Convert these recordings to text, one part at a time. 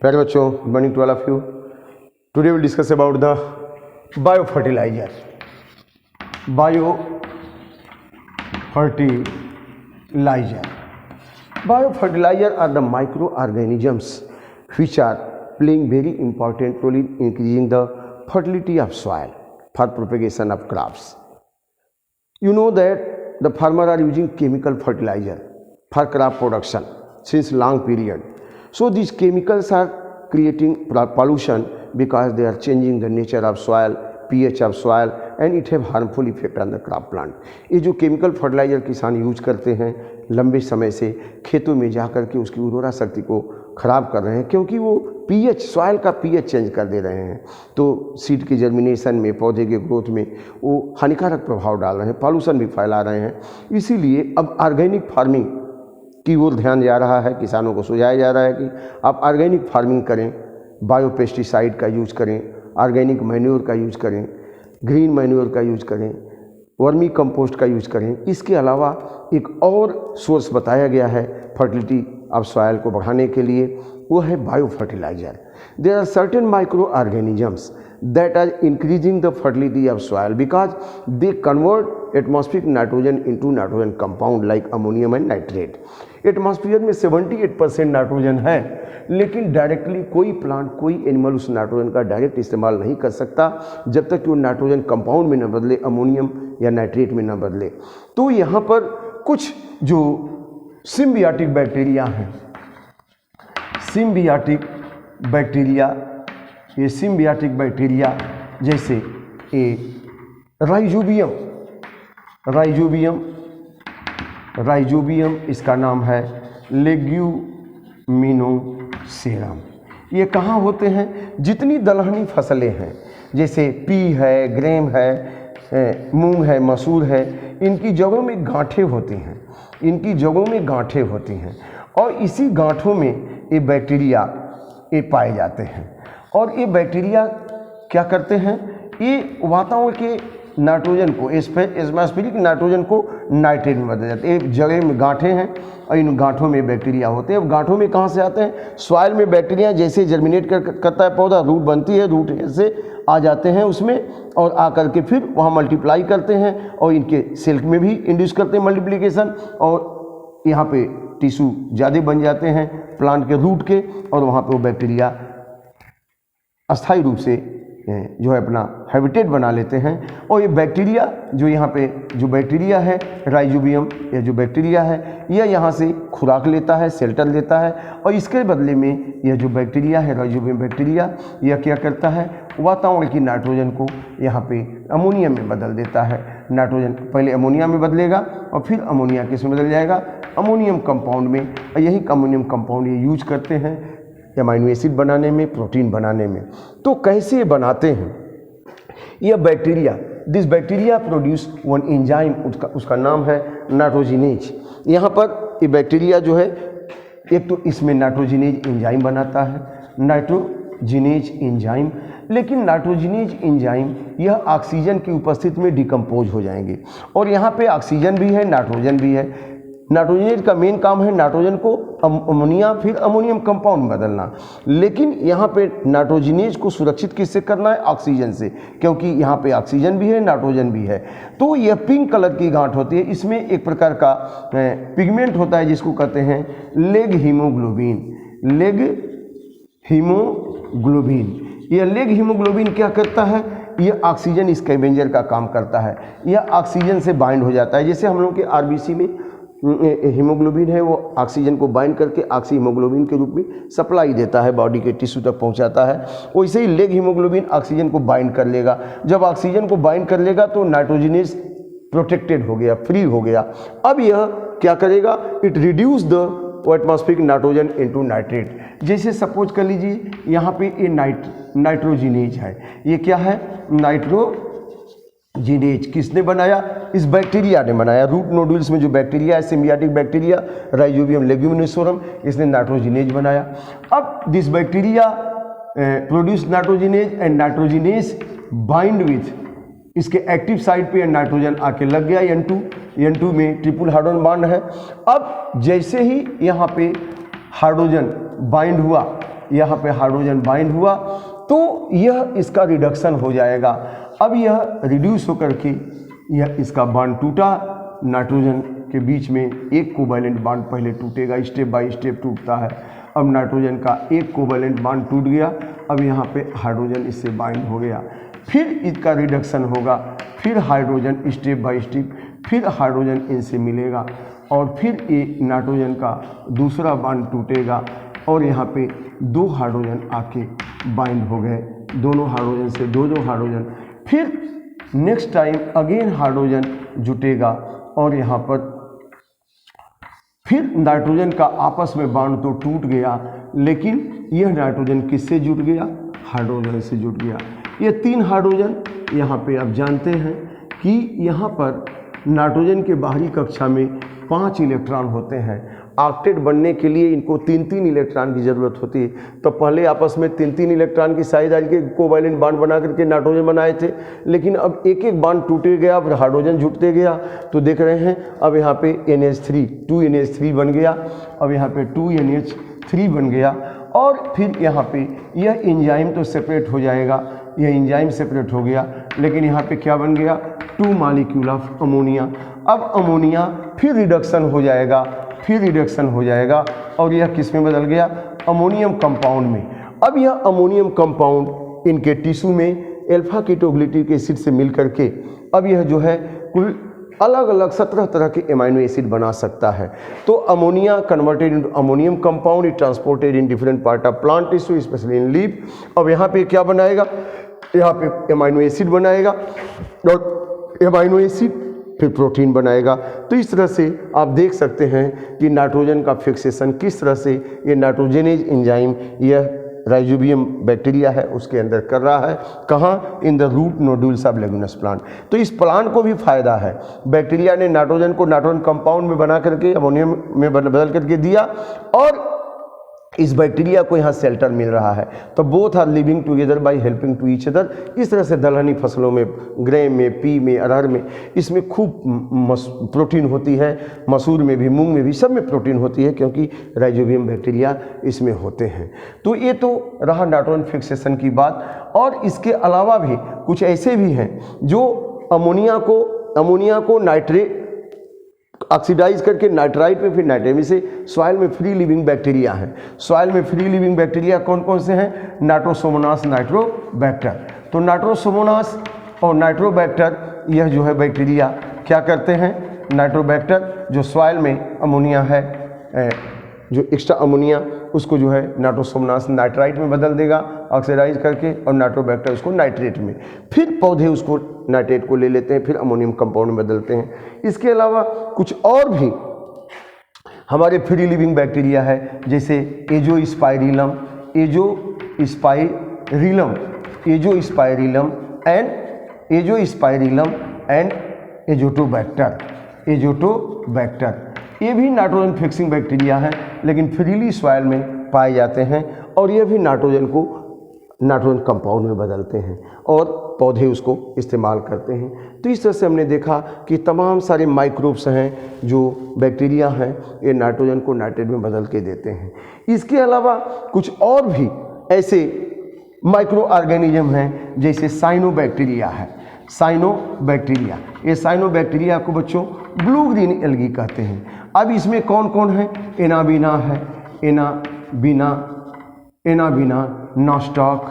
प्यारे बच्चों, good morning to all of you. Today will discuss about the biofertiliser. Biofertilizer are the microorganisms which are playing very important role in increasing the fertility of soil for propagation of crops. You know that the farmer are using chemical fertilizer for crop production since long period. So these chemicals are creating pollution because they are changing the nature of soil, pH of soil, and it have harmful effect on the crop plant. ये जो chemical fertiliser किसान use करते हैं लंबे समय से खेतों में जाकर के उसकी उर्वरा शक्ति को ख़राब कर रहे हैं, क्योंकि वो पीएच सॉइल का पीएच चेंज कर दे रहे हैं। तो सीड के जर्मिनेशन में, पौधे के ग्रोथ में वो हानिकारक प्रभाव डाल रहे हैं, पॉल्यूशन भी फैला रहे हैं। इसीलिए अब ऑर्गेनिक फार्मिंग की ओर ध्यान जा रहा है, किसानों को सुझाया जा रहा है कि आप ऑर्गेनिक फार्मिंग करें, बायोपेस्टिसाइड का यूज़ करें, ऑर्गेनिक मैन्योर का यूज़ करें, ग्रीन मैन्योर का यूज़ करें, वर्मी कंपोस्ट का यूज़ करें। इसके अलावा एक और सोर्स बताया गया है फर्टिलिटी ऑफ सॉइल को बढ़ाने के लिए, वो है biofertiliser. There are certain microorganisms that are increasing the fertility of soil because they convert atmospheric nitrogen into nitrogen compound like ammonium and nitrate. Atmosphere में 78% नाइट्रोजन है, लेकिन डायरेक्टली कोई प्लांट, कोई एनिमल उस नाइट्रोजन का direct इस्तेमाल नहीं कर सकता जब तक कि वो नाइट्रोजन कंपाउंड में न बदले, अमोनियम या नाइट्रेट में न बदले। तो यहाँ पर कुछ जो सिम्बियाटिक बैक्टीरिया हैं, सिम्बियाटिक बैक्टीरिया, ये सिम्बियाटिक बैक्टीरिया जैसे ये राइजोबियम इसका नाम है लेग्यूमिनोसेरम। ये कहाँ होते हैं? जितनी दलहनी फसलें हैं जैसे पी है, ग्रेम है, मूंग है, मसूर है, इनकी जड़ों में गांठें होती हैं, और इसी गांठों में ये बैक्टीरिया ये पाए जाते हैं। और ये बैक्टीरिया क्या करते हैं? ये वातावरण के नाइट्रोजन को, एटमॉस्फेरिक नाइट्रोजन को नाइट्रेट में बदल जाते हैं। एक जगह में गांठें हैं और इन गांठों में बैक्टीरिया होते हैं। अब गांठों में कहाँ से आते हैं? सॉइल में बैक्टीरिया जैसे जर्मिनेट करता है पौधा, रूट बनती है, रूट से आ जाते हैं उसमें और आकर के फिर वहाँ मल्टीप्लाई करते हैं और इनके सेल में भी इंड्यूस करते हैं मल्टीप्लिकेशन, और यहाँ पे टिश्यू ज़्यादा बन जाते हैं प्लांट के रूट के, और वहाँ पे वो बैक्टीरिया अस्थायी रूप से जो है अपना हैबिटेट बना लेते हैं। और ये बैक्टीरिया जो यहाँ पे जो बैक्टीरिया है राइजोबियम, ये जो बैक्टीरिया है यह यहाँ से खुराक लेता है, शेल्टर लेता है, और इसके बदले में यह जो बैक्टीरिया है राइजोबियम बैक्टीरिया, यह क्या करता है? वातावरण की नाइट्रोजन को यहाँ पे अमोनिया में बदल देता है। नाइट्रोजन पहले अमोनिया में बदलेगा और फिर अमोनिया किस में बदल जाएगा? अमोनियम कंपाउंड में। और यही अमोनियम कंपाउंड ये यूज करते हैं एमाइनो एसिड बनाने में, प्रोटीन बनाने में। तो कैसे बनाते हैं? यह bacteria, this bacteria produce one enzyme, उसका नाम है नाइट्रोजिनेज। यहाँ पर ये बैक्टीरिया जो है, एक तो इसमें नाइट्रोजिनेज एंजाइम बनाता है, नाइट्रोजिनेज एंजाइम, लेकिन नाइट्रोजिनेज एंजाइम यह ऑक्सीजन की उपस्थिति में डिकम्पोज हो जाएंगे। और यहाँ पे ऑक्सीजन भी है, नाइट्रोजन भी है। नाइट्रोजनेज का मेन काम है नाइट्रोजन को अमोनिया फिर अमोनियम कंपाउंड में बदलना, लेकिन यहाँ पे नाइट्रोजनेज को सुरक्षित किससे करना है? ऑक्सीजन से, क्योंकि यहाँ पे ऑक्सीजन भी है, नाइट्रोजन भी है। तो यह पिंक कलर की गांठ होती है, इसमें एक प्रकार का पिगमेंट होता है जिसको कहते हैं लेग हीमोग्लोबिन। यह लेग हीमोग्लोबिन क्या करता है? यह ऑक्सीजन स्कैवेंजर का काम करता है। यह ऑक्सीजन से बाइंड हो जाता है। जैसे हम लोग के आरबीसी में हीमोग्लोबिन है, वो ऑक्सीजन को बाइंड करके ऑक्सी हीमोग्लोबिन के रूप में सप्लाई देता है, बॉडी के टिश्यू तक पहुंचाता है। वैसे ही लेग हीमोग्लोबिन ऑक्सीजन को बाइंड कर लेगा। जब ऑक्सीजन को बाइंड कर लेगा तो नाइट्रोजनेज प्रोटेक्टेड हो गया, फ्री हो गया। अब यह क्या करेगा? It reduce the atmospheric nitrogen into nitrate. जैसे सपोज कर लीजिए यहाँ पे ये नाइट्रोजिनेज है, ये क्या है? नाइट्रोजिनेज किसने बनाया? इस बैक्टीरिया ने बनाया। रूट नोडुल्स में जो बैक्टीरिया है, सिम्बियाटिक बैक्टीरिया राइजोबियम लेग्यूमिनोसेरम, इसने नाइट्रोजिनेज बनाया। अब this bacteria produce nitrogenase and nitrogenase bind with, इसके एक्टिव साइड पे नाइट्रोजन आके लग गया, N2 में ट्रिपल हाइड्रोजन बॉन्ड है। अब जैसे ही यहाँ पे हाइड्रोजन बाइंड हुआ यहाँ पे हाइड्रोजन बाइंड हुआ तो यह इसका रिडक्शन हो जाएगा। अब यह रिड्यूस होकर के यह इसका बॉन्ड टूटा, नाइट्रोजन के बीच में एक कोवैलेंट बॉन्ड पहले टूटेगा, स्टेप बाय स्टेप टूटता है। अब नाइट्रोजन का एक कोवैलेंट बॉन्ड टूट गया, अब यहाँ पे हाइड्रोजन इससे बाइंड हो गया, फिर इसका रिडक्शन होगा, फिर हाइड्रोजन स्टेप बाय स्टेप, फिर हाइड्रोजन इनसे मिलेगा और फिर ये नाइट्रोजन का दूसरा बॉन्ड टूटेगा और यहाँ पे दो हाइड्रोजन आके बाइंड हो गए, दोनों हाइड्रोजन से दो हाइड्रोजन, फिर नेक्स्ट टाइम अगेन हाइड्रोजन जुटेगा और यहाँ पर फिर नाइट्रोजन का आपस में बॉन्ड तो टूट गया, लेकिन यह नाइट्रोजन किससे जुट गया? हाइड्रोजन से जुट गया। ये तीन हाइड्रोजन यहाँ पे आप जानते हैं कि यहाँ पर नाइट्रोजन के बाहरी कक्षा में 5 इलेक्ट्रॉन होते हैं। ऑक्टेट बनने के लिए इनको 3-3 इलेक्ट्रॉन की ज़रूरत होती है, तो पहले आपस में 3-3 इलेक्ट्रॉन की साइज डाल के कोवैलेंट बॉन्ड बना करके नाइट्रोजन बनाए थे, लेकिन अब एक एक बॉन्ड टूटे गया, फिर हाइड्रोजन जुटते गया, तो देख रहे हैं अब यहाँ पे NH3 2NH3 बन गया, अब यहाँ पे 2NH3 बन गया और फिर यहाँ पे यह एंजाइम तो सेपरेट हो जाएगा, यह एंजाइम सेपरेट हो गया, लेकिन यहाँ पे क्या बन गया? 2 मॉलिक्यूल ऑफ अमोनिया। अब अमोनिया फिर रिडक्शन हो जाएगा, फिर रिडक्शन हो जाएगा और यह किस में बदल गया? अमोनियम कंपाउंड में। अब यह अमोनियम कंपाउंड इनके टिश्यू में अल्फा कीटोग्लिटिक एसिड से मिल करके अब यह जो है कुल अलग अलग 17 तरह के एमाइनो एसिड बना सकता है। तो ammonia converted into ammonium compound, it transported in different part of plant tissue specially in leaf. अब यहाँ पे क्या बनाएगा? यहाँ पे एमाइनो एसिड बनाएगा और एमाइनो एसिड फिर प्रोटीन बनाएगा। तो इस तरह से आप देख सकते हैं कि नाइट्रोजन का फिक्सेशन किस तरह से ये नाइट्रोजेनेज एंजाइम यह राइजोबियम बैक्टीरिया है उसके अंदर कर रहा है। कहाँ? In the root nodules of leguminous plant. तो इस प्लांट को भी फायदा है, बैक्टीरिया ने नाइट्रोजन को नाइट्रोजन कंपाउंड में बना करके अमोनियम में बदल करके दिया और इस बैक्टीरिया को यहाँ शेल्टर मिल रहा है। तो both are living together by helping to each other. इस तरह से दलहनी फसलों में, ग्रेम में, पी में, अरहर में, इसमें खूब प्रोटीन होती है, मसूर में भी, मूंग में भी, सब में प्रोटीन होती है क्योंकि राइजोबियम बैक्टीरिया इसमें होते हैं। तो ये तो रहा नाइट्रोजन फिक्सेशन की बात। और इसके अलावा भी कुछ ऐसे भी हैं जो अमोनिया को नाइट्रेट ऑक्सीडाइज करके नाइट्राइट में, फिर नाइट्रेट में से सॉइल में फ्री लिविंग बैक्टीरिया हैं। सॉइल में फ्री लिविंग बैक्टीरिया कौन कौन से हैं? Nitrosomonas, Nitrobacter. तो नाइट्रोसोमोनास और नाइट्रोबैक्टर यह जो है बैक्टीरिया क्या करते हैं? नाइट्रोबैक्टर जो सॉइल में अमोनिया है, जो एक्स्ट्रा अमोनिया, उसको जो है नाइट्रोसोमोनास नाइट्राइट में बदल देगा ऑक्सीडाइज करके, और नाइट्रोबैक्टर उसको नाइट्रेट में। फिर पौधे उसको नाइट्रेट को ले लेते हैं, फिर अमोनियम कंपाउंड में बदलते हैं। इसके अलावा कुछ और भी हमारे फ्री लिविंग बैक्टीरिया है, जैसे एजोस्पाइरिलम एंड एजोटोबैक्टर। ये भी नाइट्रोजन फिक्सिंग बैक्टीरिया हैं, लेकिन फ्रीली सॉइल में पाए जाते हैं और ये भी नाइट्रोजन को नाइट्रोजन कंपाउंड में बदलते हैं और पौधे उसको इस्तेमाल करते हैं। तो इस तरह से हमने देखा कि तमाम सारे माइक्रोब्स हैं जो बैक्टीरिया हैं, ये नाइट्रोजन को नाइट्रेट में बदल के देते हैं। इसके अलावा कुछ और भी ऐसे माइक्रो ऑर्गेनिज्म हैं, जैसे साइनोबैक्टीरिया है। ये साइनोबैक्टीरिया को बच्चों ब्लू ग्रीन एल्गी कहते हैं। अब इसमें कौन कौन है? एनाबिना है, एनाबिना, नॉस्टॉक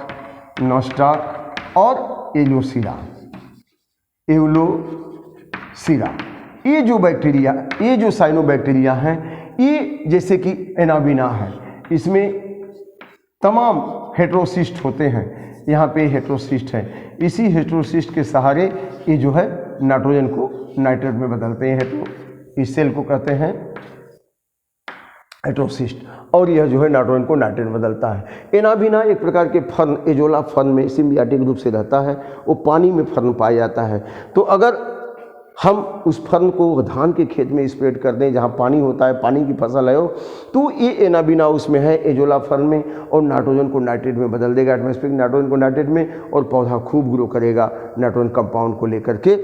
और एलोसिरा। ये जो साइनोबैक्टीरिया हैं, ये जैसे कि एनाबिना है, इसमें तमाम हेटेरोसिस्ट होते हैं। यहाँ पे हेटेरोसिस्ट है, इसी हेटेरोसिस्ट के सहारे ये जो है नाइट्रोजन को नाइट्रेट में बदलते हैं। तो इस सेल को कहते हैं हेटेरोसिस्ट, और यह जो है नाइट्रोजन को नाइट्रेट में बदलता है। एनाबिना एक प्रकार के फर्न, एजोला फर्न में सिम्बियाटिक रूप से रहता है, वो पानी में फर्न पाया जाता है। तो अगर हम उस फर्न को धान के खेत में स्प्रेड कर दें जहाँ पानी होता है, पानी की फसल है, तो ये एनाबिना उसमें है, एजोला फर्न में, और नाइट्रोजन को नाइट्रेट में बदल देगा, एटमॉस्फेरिक नाइट्रोजन को नाइट्रेट में, और पौधा खूब ग्रो करेगा नाइट्रोजन कंपाउंड को लेकर के।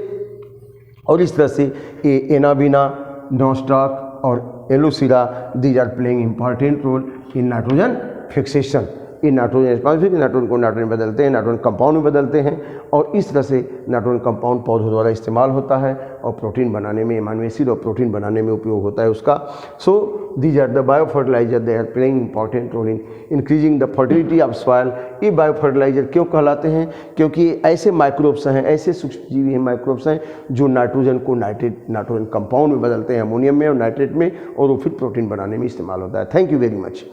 और इस तरह से ये एनाबिना, नॉस्टॉक और Aulosira, these are playing important role in nitrogen fixation. ये नाइट्रोजन स्पॉन्जिफिक नाइट्रोजन को नाइट्रोजन बदलते हैं, नाइट्रोजन कंपाउंड में बदलते हैं और इस तरह से नाइट्रोजन कंपाउंड पौधों द्वारा इस्तेमाल होता है और प्रोटीन बनाने में, अमीनो एसिड और प्रोटीन बनाने में उपयोग होता है उसका। So these are the bio fertiliser, they are playing important role in increasing the fertility of soil. ये बायो फर्टिलाइजर क्यों कहलाते हैं? क्योंकि ऐसे माइक्रोब्स हैं, ऐसे सूक्ष्म जीवी हैं, माइक्रोब्स हैं जो नाइट्रोजन को नाइट्रोजन कंपाउंड में बदलते हैं, अमोनियम में और नाइट्रेट में, और वो फिर प्रोटीन बनाने में इस्तेमाल होता है। Thank you very much.